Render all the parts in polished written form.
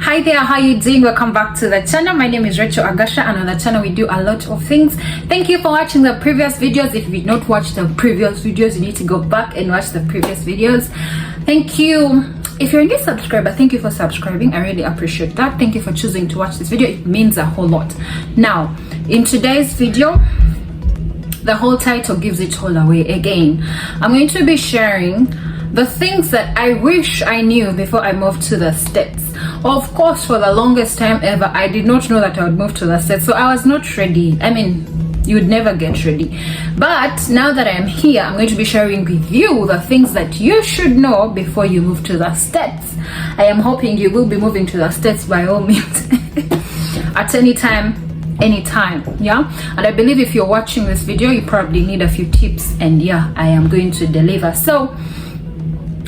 Hi there, how you doing? Welcome back to the channel. My name is Rachel Agasha, and on the channel we do a lot of things. Thank you for watching the previous videos. If you did not watch the previous videos, you need to go back and watch the previous videos. Thank you. If you're a new subscriber, thank you for subscribing. I really appreciate that. Thank you for choosing to watch this video. It means a whole lot. Now, in today's video, the whole title gives it all away. Again, I'm going to be sharing the things that I wish I knew before I moved to the States. Of course, for the longest time ever, I did not know that I would move to the States, so I was not ready. I mean, you would never get ready. But now that I'm here, I'm going to be sharing with you the things that you should know before you move to the States. I am hoping you will be moving to the States by all means at any time, anytime. Yeah, and I believe if you're watching this video, you probably need a few tips, and yeah, I am going to deliver. So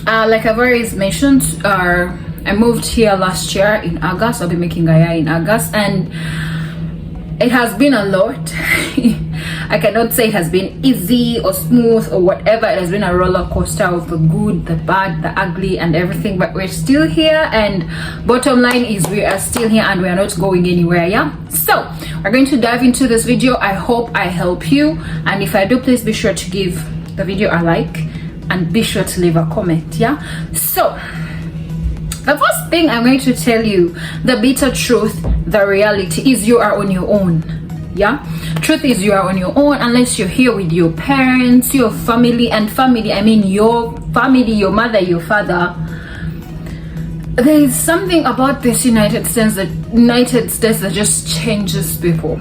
like I've already mentioned, I moved here last year in August. I'll be making a year in August, and it has been a lot. I cannot say it has been easy or smooth or whatever. It has been a roller coaster of the good, the bad, the ugly, and everything, but we're still here, and bottom line is we are still here and we are not going anywhere. Yeah, so we're going to dive into this video. I hope I help you, and if I do, please be sure to give the video a like and be sure to leave a comment. Yeah, so the first thing I'm going to tell you, the bitter truth, the reality is you are on your own. Yeah, truth is you are on your own unless you're here with your parents, your family, and family, I mean your family, your mother, your father. There is something about this United States that just changes people.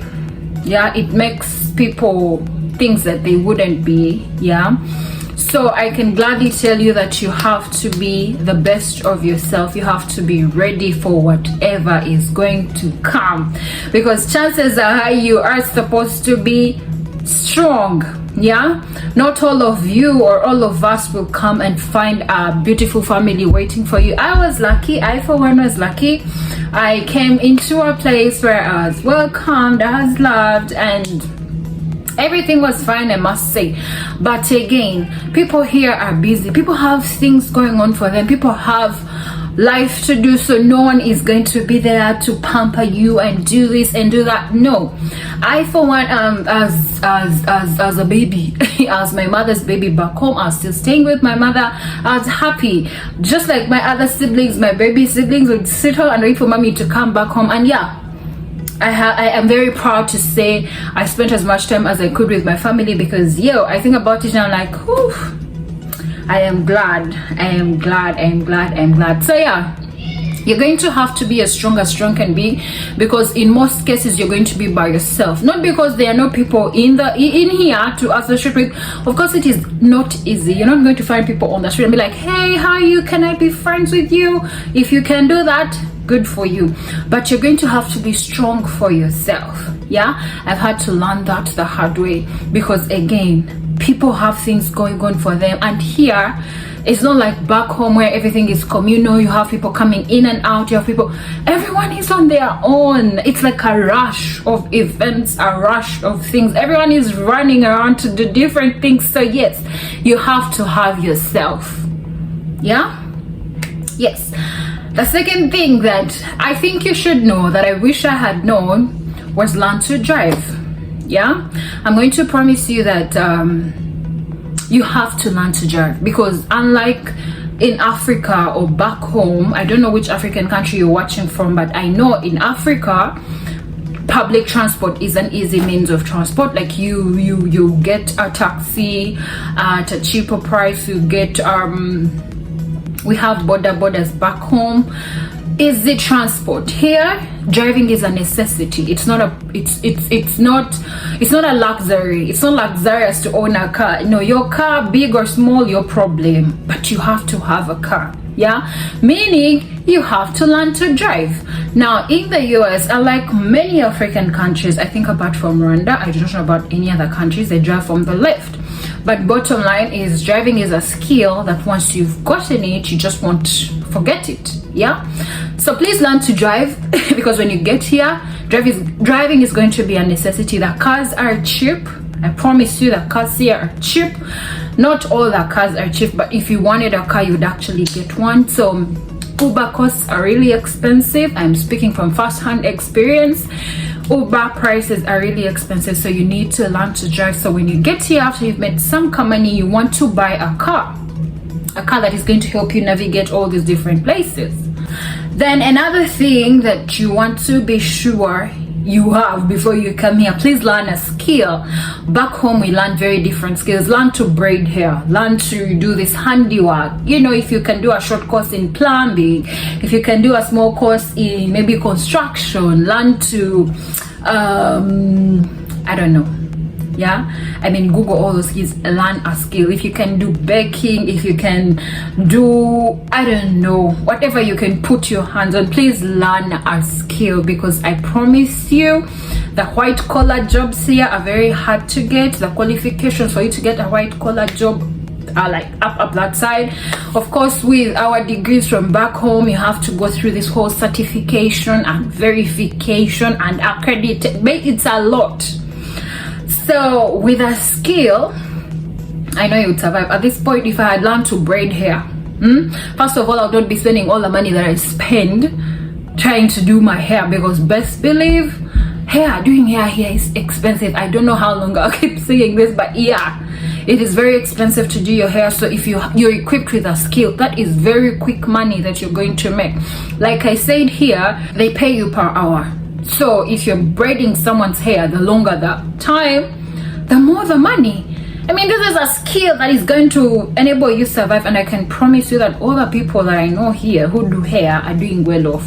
Yeah, it makes people things that they wouldn't be. Yeah, so I can gladly tell you that you have to be the best of yourself. You have to be ready for whatever is going to come, because chances are high you are supposed to be strong. Yeah, not all of you or all of us will come and find a beautiful family waiting for you. I was lucky. I for one was lucky. I came into a place where I was welcomed, I was loved, and everything was fine, I must say. But again, people here are busy. People have things going on for them. People have life to do, so no one is going to be there to pamper you and do this and do that. No, I for one, as a baby, as my mother's baby back home, I was still staying with my mother. I was happy, just like my other siblings. My baby siblings would sit home and wait for mommy to come back home, and yeah, I am very proud to say I spent as much time as I could with my family, because I think about it and I'm like, whew, I am glad. So yeah, you're going to have to be as strong can be, because in most cases you're going to be by yourself. Not because there are no people in here to associate with. Of course, it is not easy. You're not going to find people on the street and be like, hey, how are you? Can I be friends with you? If you can do that, good for you, but you're going to have to be strong for yourself. Yeah, I've had to learn that the hard way, because again, people have things going on for them, and here it's not like back home where everything is communal. You have people coming in and out. You have people, everyone is on their own. It's like a rush of events, a rush of things. Everyone is running around to do different things. So yes, you have to have yourself. Yeah, yes. The second thing that I think you should know, that I wish I had known, was learn to drive. Yeah, I'm going to promise you that you have to learn to drive, because unlike in Africa or back home, I don't know which African country you're watching from, but I know in Africa, public transport is an easy means of transport. Like you get a taxi at a cheaper price. You get we have borders back home. Easy transport. Here, driving is a necessity. It's not a luxury. It's not luxurious to own a car. No, your car, big or small, your problem, but you have to have a car. Yeah, meaning you have to learn to drive. Now in the US, unlike many African countries, I think apart from Rwanda, I don't know about any other countries, they drive from the left. But bottom line is, driving is a skill that once you've gotten it, you just won't forget it. Yeah, so please learn to drive because when you get here, driving is going to be a necessity. The cars are cheap. I promise you, the cars here are cheap. Not all the cars are cheap, but if you wanted a car, you would actually get one. So Uber costs are really expensive. I'm speaking from first-hand experience. Uber prices are really expensive, so you need to learn to drive. So when you get here, after you've made some money, you want to buy a car that is going to help you navigate all these different places. Then another thing that you want to be sure you have before you come here, please learn a skill. Back home we learn very different skills. Learn to braid hair, learn to do this handiwork. You know, if you can do a short course in plumbing, if you can do a small course in maybe construction, learn to I don't know, yeah, I mean, Google all those skills, learn a skill. If you can do baking, if you can do, I don't know, whatever you can put your hands on, please learn a skill, because I promise you the white collar jobs here are very hard to get. The qualifications for you to get a white collar job are like up that side. Of course, with our degrees from back home, you have to go through this whole certification and verification and accreditation. It's a lot. So with a skill, I know you would survive. At this point, if I had learned to braid hair, first of all, I would not be spending all the money that I spend trying to do my hair, because best believe, doing hair here is expensive. I don't know how long I'll keep saying this, but yeah, it is very expensive to do your hair. So if you're equipped with a skill, that is very quick money that you're going to make. Like I said here, they pay you per hour. So if you're braiding someone's hair, the longer the time, the more the money. I mean, this is a skill that is going to enable you to survive, and I can promise you that all the people that I know here who do hair are doing well off.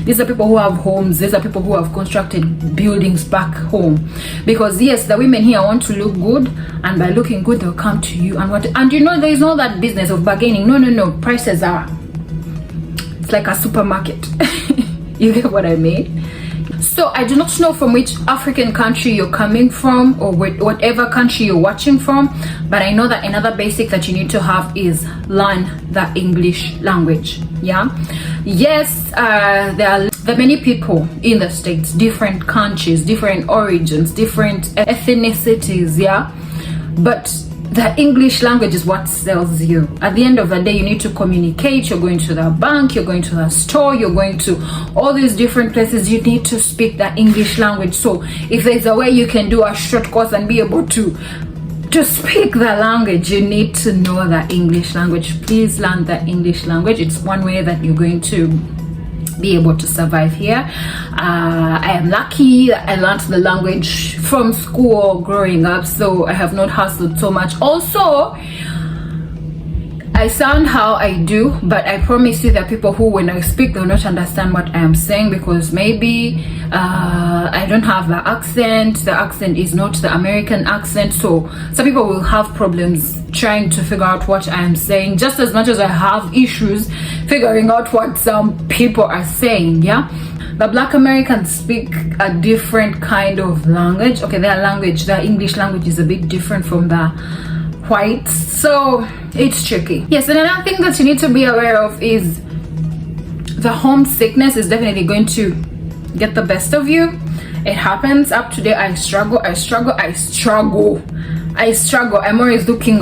These are people who have homes. These are people who have constructed buildings back home. Because yes, the women here want to look good, and by looking good, they'll come to you and you know, there is no that business of bargaining. No. Prices are, it's like a supermarket. You get what I mean? So I do not know from which African country you're coming from, or whatever country you're watching from, but I know that another basic that you need to have is learn the English language. Yeah, yes, there are many people in the States, different countries, different origins, different ethnicities, yeah, but the English language is what sells you. At the end of the day, you need to communicate. You're going to the bank, you're going to the store, you're going to all these different places. You need to speak the English language. So if there's a way you can do a short course and be able to speak the language, you need to know the English language. Please learn the English language. It's one way that you're going to be able to survive here. I am lucky that I learned the language from school growing up, so I have not hustled so much. Also, I sound how I do, but I promise you there are people who, when I speak, they'll not understand what I am saying, because maybe I don't have the accent. The accent is not the American accent, so some people will have problems trying to figure out what I am saying, just as much as I have issues figuring out what some people are saying. Yeah, the Black Americans speak a different kind of language. Okay, their English language is a bit different from the whites, so it's tricky. Yes, and another thing that you need to be aware of is the homesickness is definitely going to get the best of you. It happens. Up today, I struggle. I'm always looking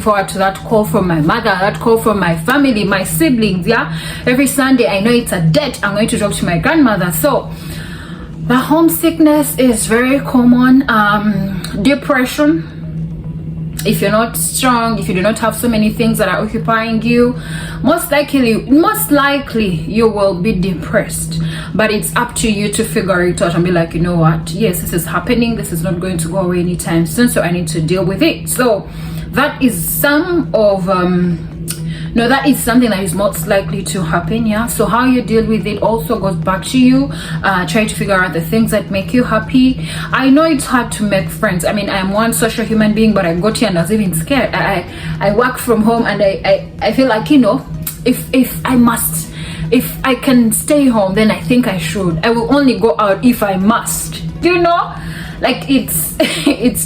forward to that call from my mother, that call from my family, my siblings. Yeah, every Sunday I know it's a date. I'm going to talk to my grandmother. So the homesickness is very common. Depression, if you're not strong, if you do not have so many things that are occupying you, most likely you will be depressed. But it's up to you to figure it out and be like, you know what, yes, this is happening, this is not going to go away anytime soon, so I need to deal with it. So that is that is something that is most likely to happen. Yeah, so how you deal with it also goes back to you. Try to figure out the things that make you happy. I know it's hard to make friends. I mean, I am one social human being, but I got here and I was even scared. I work from home, and I feel like, you know, if I can stay home, then I think I should. I will only go out if I must, you know. Like it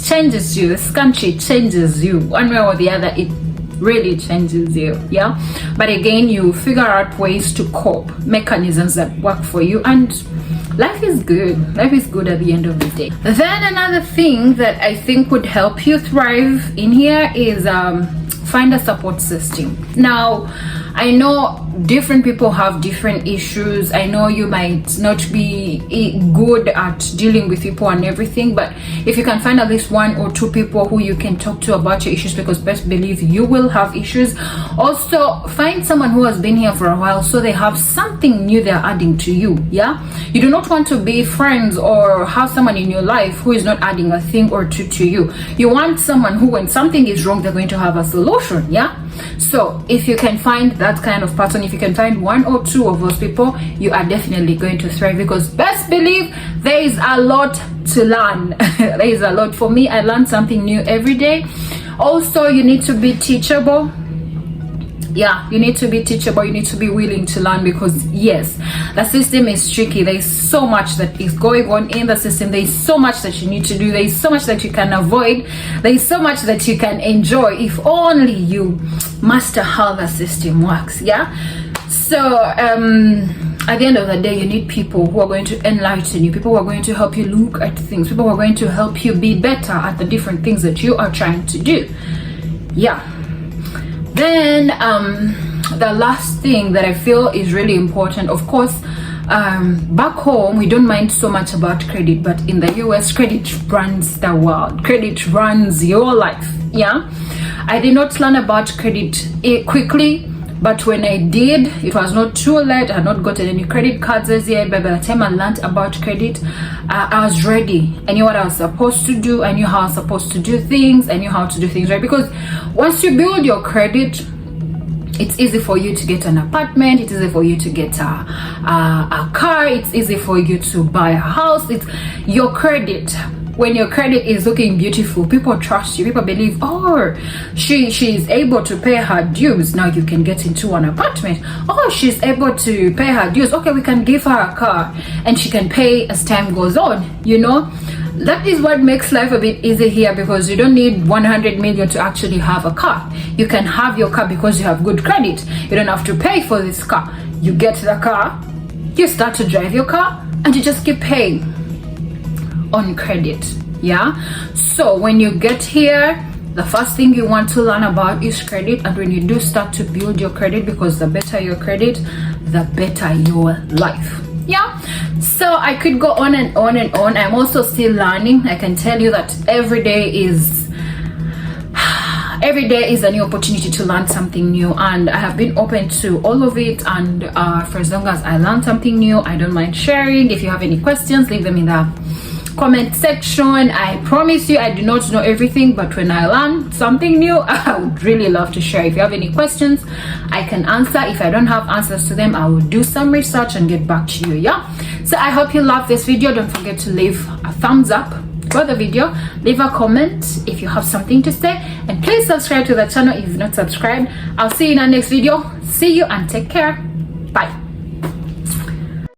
changes you. This country changes you one way or the other. It really changes you. Yeah, but again, you figure out ways to cope, mechanisms that work for you, and life is good at the end of the day. Then another thing that I think would help you thrive in here is find a support system. Now, I know different people have different issues. I know you might not be good at dealing with people and everything, but if you can find at least 1 or 2 people who you can talk to about your issues, because best believe you will have issues. Also, find someone who has been here for a while, so they have something new they're adding to you. Yeah, you do not want to be friends or have someone in your life who is not adding a thing or two to you. You want someone who, when something is wrong, they're going to have a solution. Yeah, so if you can find that kind of person, if you can find 1 or 2 of those people, you are definitely going to thrive, because best believe there is a lot to learn. There is a lot. For me, I learn something new every day. Also, you need to be teachable. Yeah, you need to be teachable. You need to be willing to learn, because yes, the system is tricky. There is so much that is going on in the system. There is so much that you need to do. There is so much that you can avoid. There is so much that you can enjoy if only you master how the system works. Yeah, so at the end of the day, you need people who are going to enlighten you, people who are going to help you look at things, people who are going to help you be better at the different things that you are trying to do. Yeah. Then the last thing that I feel is really important, of course, back home we don't mind so much about credit, but in the US, credit runs the world. Credit runs your life. Yeah, I did not learn about credit quickly, but when I did, it was not too late. I had not gotten any credit cards as yet, but by the time I learned about credit, I was ready. I knew what I was supposed to do. I knew how I was supposed to do things. I knew how to do things right, because once you build your credit, it's easy for you to get an apartment. It's easy for you to get a car. It's easy for you to buy a house. It's your credit. When your credit is looking beautiful, people trust you. People believe, oh, she is able to pay her dues. Now you can get into an apartment. Oh, she's able to pay her dues. Okay, we can give her a car and she can pay as time goes on. You know, that is what makes life a bit easy here, because you don't need 100 million to actually have a car. You can have your car because you have good credit. You don't have to pay for this car. You get the car, you start to drive your car, and you just keep paying on credit. Yeah, so when you get here, the first thing you want to learn about is credit. And when you do start to build your credit, because the better your credit, the better your life. Yeah, so I could go on and on and on. I'm also still learning. I can tell you that every day is a new opportunity to learn something new, and I have been open to all of it. And for as long as I learn something new, I don't mind sharing. If you have any questions, leave them in the comment section. I promise you, I do not know everything, but when I learn something new, I would really love to share. If you have any questions, I can answer. If I don't have answers to them, I will do some research and get back to you. Yeah, so I hope you love this video. Don't forget to leave a thumbs up for the video, leave a comment if you have something to say, and please subscribe to the channel if you've not subscribed. I'll see you in our next video. See you and take care. Bye.